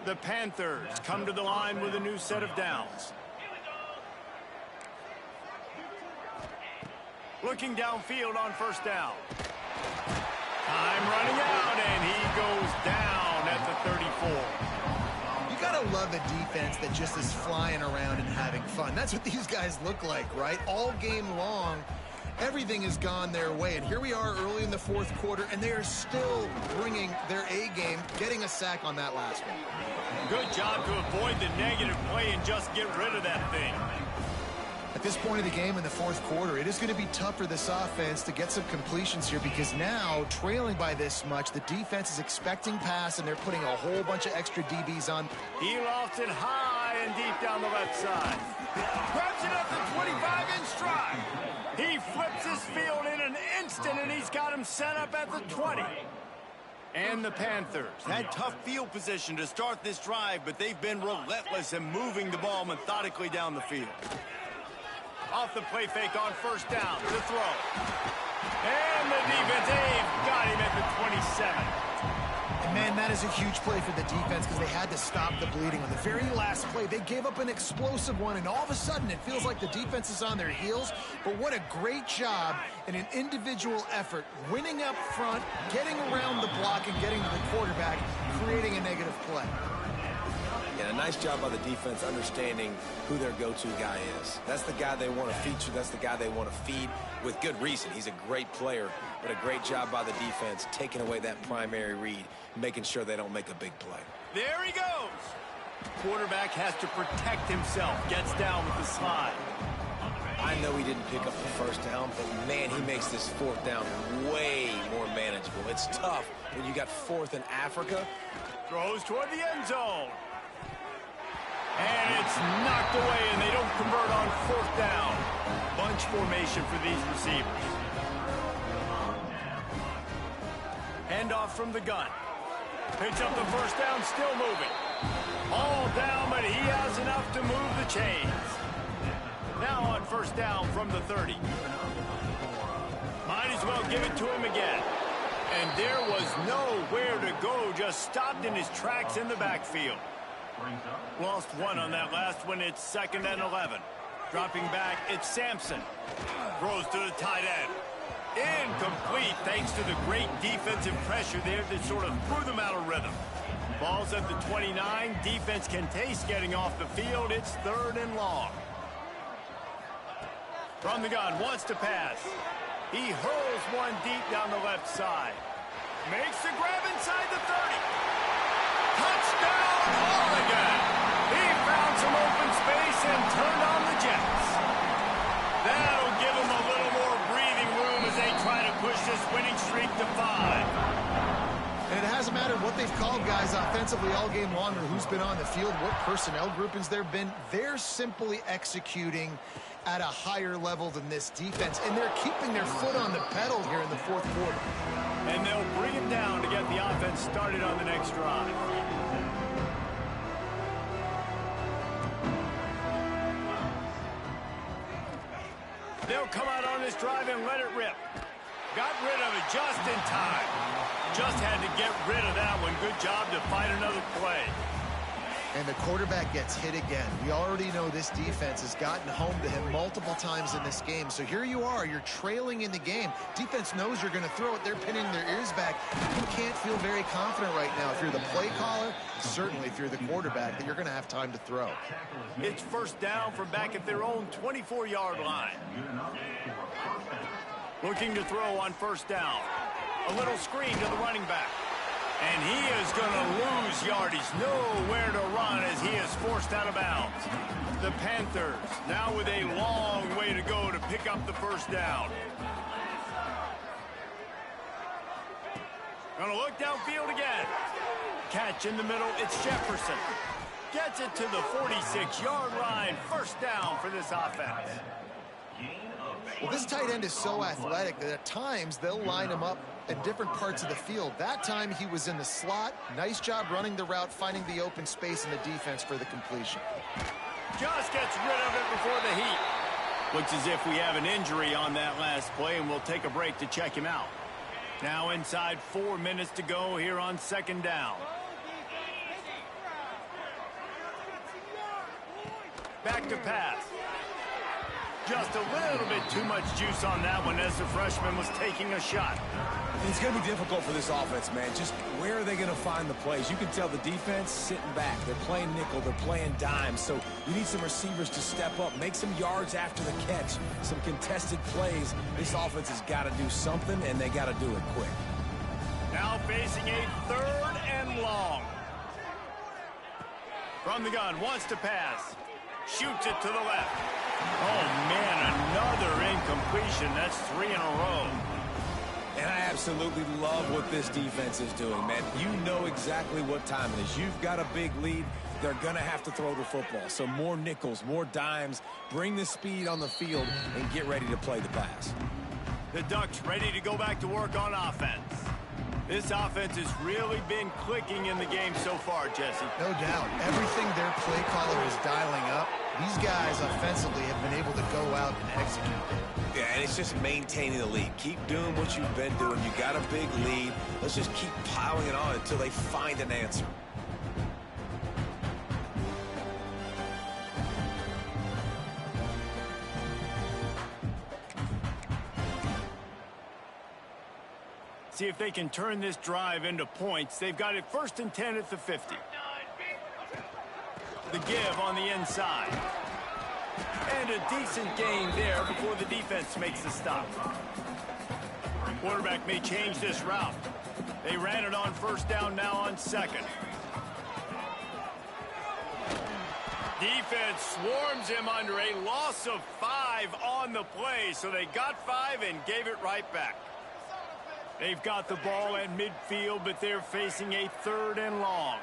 The Panthers come to the line with a new set of downs. Looking downfield on 1st down. Time running out, and he goes down at the 34. You got gotta love a defense that just is flying around and having fun. That's what these guys look like, right? All game long, everything has gone their way. And here we are early in the fourth quarter, and they are still bringing their A game, getting a sack on that last one. Good job to avoid the negative play and just get rid of that thing. At this point of the game in the fourth quarter, it is going to be tough for this offense to get some completions here because now, trailing by this much, the defense is expecting pass, and they're putting a whole bunch of extra DBs on. He lofts it high and deep down the left side. Grabs it up to 25 in stride. He flips his field in an instant, and he's got him set up at the 20. And the Panthers had tough field position to start this drive, but they've been relentless in moving the ball methodically down the field. Off the play fake on first down to throw. And the defense, they've got him at the 27. And man, that is a huge play for the defense because they had to stop the bleeding. On the very last play, they gave up an explosive one, and all of a sudden it feels like the defense is on their heels. But what a great job in an individual effort, winning up front, getting around the block, and getting to the quarterback, creating a negative play. And a nice job by the defense understanding who their go-to guy is. That's the guy they want to feature. That's the guy they want to feed with good reason. He's a great player, but a great job by the defense taking away that primary read, making sure they don't make a big play. There he goes. Quarterback has to protect himself. Gets down with the slide. I know he didn't pick up the first down, but man, he makes this fourth down way more manageable. It's tough when you got fourth in Africa. Throws toward the end zone. And it's knocked away, and they don't convert on fourth down. Bunch formation for these receivers. Handoff from the gun. Picks up the first down, still moving. All down, but he has enough to move the chains. Now on first down from the 30. Might as well give it to him again. And there was nowhere to go, just stopped in his tracks in the backfield. Lost one on that last one. It's 2nd and 11. Dropping back, it's Sampson. Throws to the tight end. Incomplete thanks to the great defensive pressure there that sort of threw them out of rhythm. Ball's at the 29. Defense can taste getting off the field. It's 3rd and long. From the gun, wants to pass. He hurls one deep down the left side. Makes the grab inside the 30. Touchdown, Oregon! He found some open space and turned on the Jets. That'll give them a little more breathing room as they try to push this winning streak to 5. And it hasn't mattered what they've called guys offensively all game long or who's been on the field, what personnel groupings there have been. They're simply executing at a higher level than this defense, and they're keeping their foot on the pedal here in the fourth quarter. And they'll bring him down to get the offense started on the next drive. They'll come out on this drive and let it rip. Got rid of it just in time. Just had to get rid of that one. Good job to find another play. And the quarterback gets hit again. We already know this defense has gotten home to him multiple times in this game. So here you are. You're trailing in the game. Defense knows you're going to throw it. They're pinning their ears back. You can't feel very confident right now. If you're the play caller, certainly if you're the quarterback, that you're going to have time to throw. It's first down from back at their own 24-yard line. Looking to throw on first down. A little screen to the running back. And he is going to lose yardage. Nowhere to run as he is forced out of bounds. The Panthers now with a long way to go to pick up the first down. Going to look downfield again. Catch in the middle. It's Jefferson. Gets it to the 46-yard line. First down for this offense. Well, this tight end is so athletic that at times they'll line him up in different parts of the field. That time he was in the slot. Nice job running the route, finding the open space in the defense for the completion. Just gets rid of it before the heat. Looks as if we have an injury on that last play, and we'll take a break to check him out. Now inside 4 minutes to go here on second down. Back to pass. Just a little bit too much juice on that one as the freshman was taking a shot. It's going to be difficult for this offense, man. Just where are they going to find the plays? You can tell the defense sitting back. They're playing nickel. They're playing dime. So you need some receivers to step up, make some yards after the catch, some contested plays. This offense has got to do something, and they got to do it quick. Now facing a 3rd and long. From the gun, wants to pass. Shoots it to the left. Oh, man, another incompletion. That's 3 in a row. And I absolutely love what this defense is doing, man. You know exactly what time it is. You've got a big lead. They're going to have to throw the football. So more nickels, more dimes. Bring the speed on the field and get ready to play the pass. The Ducks ready to go back to work on offense. This offense has really been clicking in the game so far, Jesse. No doubt. Everything their play caller is dialing up, these guys offensively have been able to go out and execute. Yeah, and it's just maintaining the lead. Keep doing what you've been doing. You got a big lead. Let's just keep piling it on until they find an answer. See if they can turn this drive into points. They've got it 1st and 10 at the 50. The give on the inside. And a decent gain there before the defense makes the stop. Quarterback may change this route. They ran it on 1st down, now on 2nd. Defense swarms him under a loss of 5 on the play, so they got 5 and gave it right back. They've got the ball at midfield, but they're facing a 3rd and long.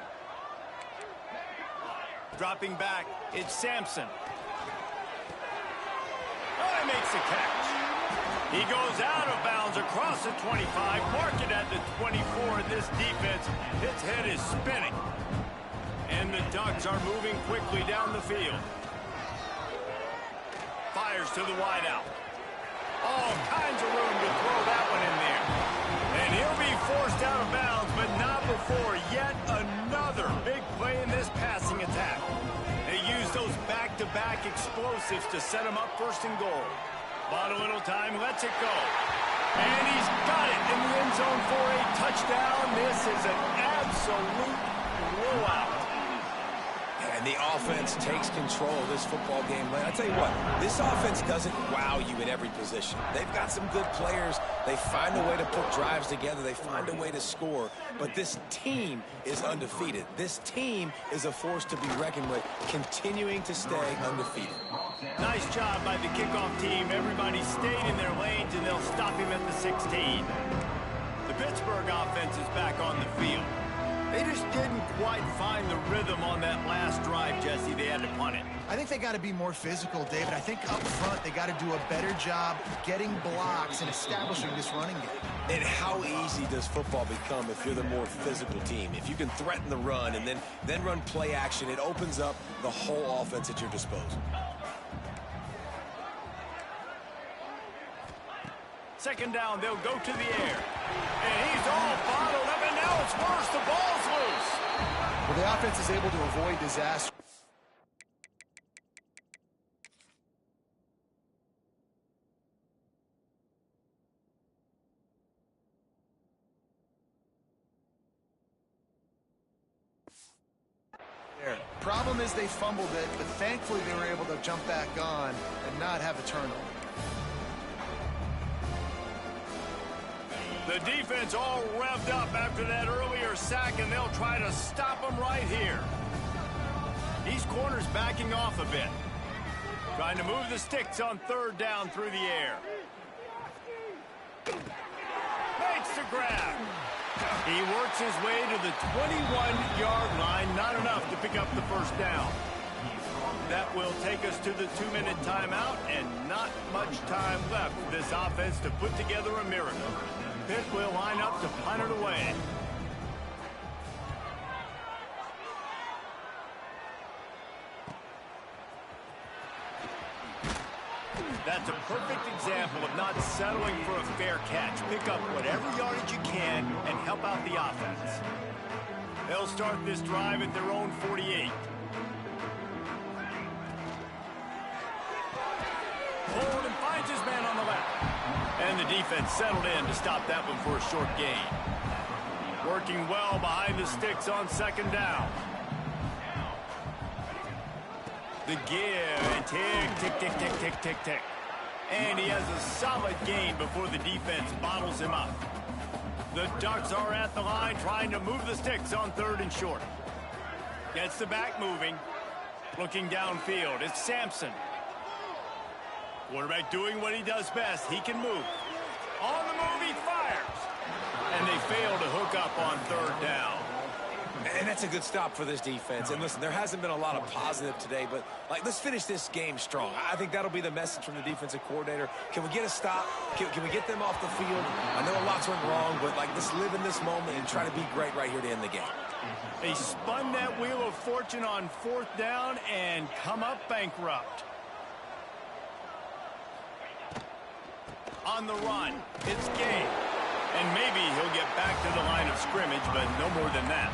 Dropping back, it's Sampson. Oh, he makes the catch. He goes out of bounds across the 25, mark it at the 24. This defense, its head is spinning. And the Ducks are moving quickly down the field. Fires to the wideout. All kinds of room to throw that one in there. And he'll be forced out of bounds, but not before yet another big play in this passing attack. They use those back-to-back explosives to set him up 1st and goal. Bought a little time, lets it go. And he's got it in the end zone for a touchdown. This is an absolute blowout. And the offense takes control of this football game. I tell you what, this offense doesn't wow you in every position. They've got some good players. They find a way to put drives together. They find a way to score. But this team is undefeated. This team is a force to be reckoned with, continuing to stay undefeated. Nice job by the kickoff team. Everybody stayed in their lanes, and they'll stop him at the 16. The Pittsburgh offense is back on the field. They just didn't quite find the rhythm on that last drive, Jesse. They had to punt it. I think they got to be more physical, David. I think up front they got to do a better job getting blocks and establishing this running game. And how easy does football become if you're the more physical team? If you can threaten the run and then run play action, it opens up the whole offense at your disposal. 2nd down, they'll go to the air. And he's all bottled up, and now it's worse. The ball's loose. Well, the offense is able to avoid disaster. Problem is they fumbled it, but thankfully they were able to jump back on and not have a turnover. The defense all revved up after that earlier sack, and they'll try to stop him right here. These corners backing off a bit. Trying to move the sticks on 3rd down through the air. Makes the grab. He works his way to the 21-yard line. Not enough to pick up the 1st down. That will take us to the 2-minute timeout, and not much time left for this offense to put together a miracle. Pitt will line up to punt it away. That's a perfect example of not settling for a fair catch. Pick up whatever yardage you can and help out the offense. They'll start this drive at their own 48. forward and finds his man on the left. And the defense settled in to stop that one for a short gain. Working well behind the sticks on second down. The give, and tick, tick, tick, tick, tick, tick, tick. And he has a solid gain before the defense bottles him up. The Ducks are at the line trying to move the sticks on third and short. Gets the back moving. Looking downfield, it's Sampson. Quarterback doing what he does best. He can move. On the move, he fires. And they fail to hook up on third down. And that's a good stop for this defense. And listen, there hasn't been a lot of positive today, but let's finish this game strong. I think that'll be the message from the defensive coordinator. Can we get a stop? Can we get them off the field? I know a lot's went wrong, but let's live in this moment and try to be great right here to end the game. They spun that wheel of fortune on fourth down and come up bankrupt. On the run, it's Gay. And maybe he'll get back to the line of scrimmage, but no more than that.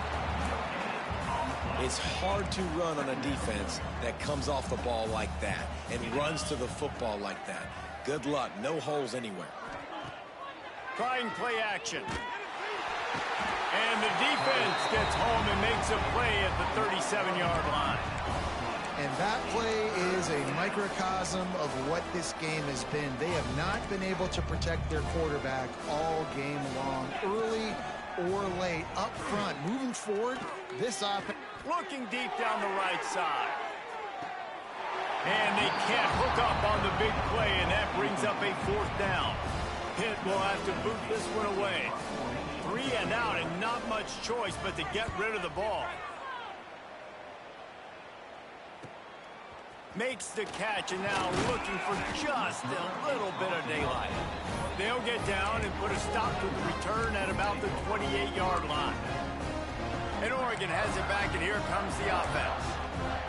It's hard to run on a defense that comes off the ball like that and runs to the football like that. Good luck. No holes anywhere. Trying play action. And the defense gets home and makes a play at the 37-yard line. And that play is a microcosm of what this game has been. They have not been able to protect their quarterback all game long, early or late, up front. Moving forward, this offense. Looking deep down the right side. And they can't hook up on the big play, and that brings up a fourth down. Pitt will have to boot this one away. 3 and out, and not much choice but to get rid of the ball. Makes the catch, and now looking for just a little bit of daylight. They'll get down and put a stop to the return at about the 28-yard line. And Oregon has it back, and here comes the offense.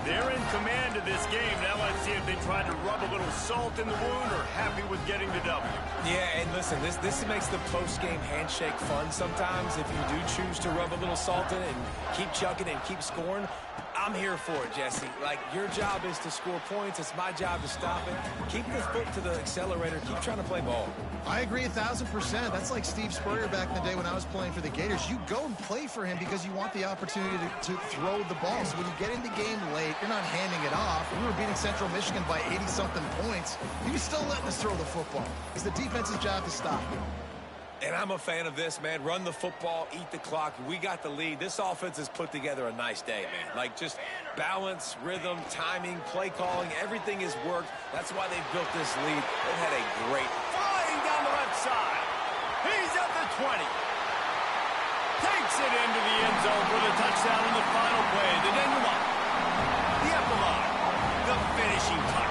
They're in command of this game. Now let's see if they try to rub a little salt in the wound or happy with getting the W. Yeah, and listen, this makes the post-game handshake fun sometimes if you do choose to rub a little salt in it and keep chucking and keep scoring. I'm here for it, Jesse. Your job is to score points. It's my job to stop it. Keep the foot to the accelerator. Keep trying to play ball. I agree 1,000%. That's like Steve Spurrier back in the day when I was playing for the Gators. You go and play for him because you want the opportunity to throw the ball. So when you get in the game late, you're not handing it off. We were beating Central Michigan by 80-something points. He was still letting us throw the football. It's the defense's job to stop it. And I'm a fan of this, man. Run the football, eat the clock. We got the lead. This offense has put together a nice day, man. Just balance, rhythm, timing, play calling, everything has worked. That's why they've built this lead. They've had a great... Flying down the left side. He's at the 20. Takes it into the end zone for the touchdown in the final play. The denouement. The epilogue. The finishing touch.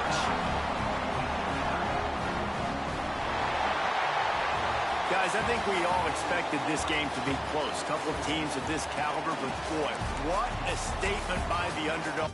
Guys, I think we all expected this game to be close. Couple of teams of this caliber, but boy, what a statement by the underdog.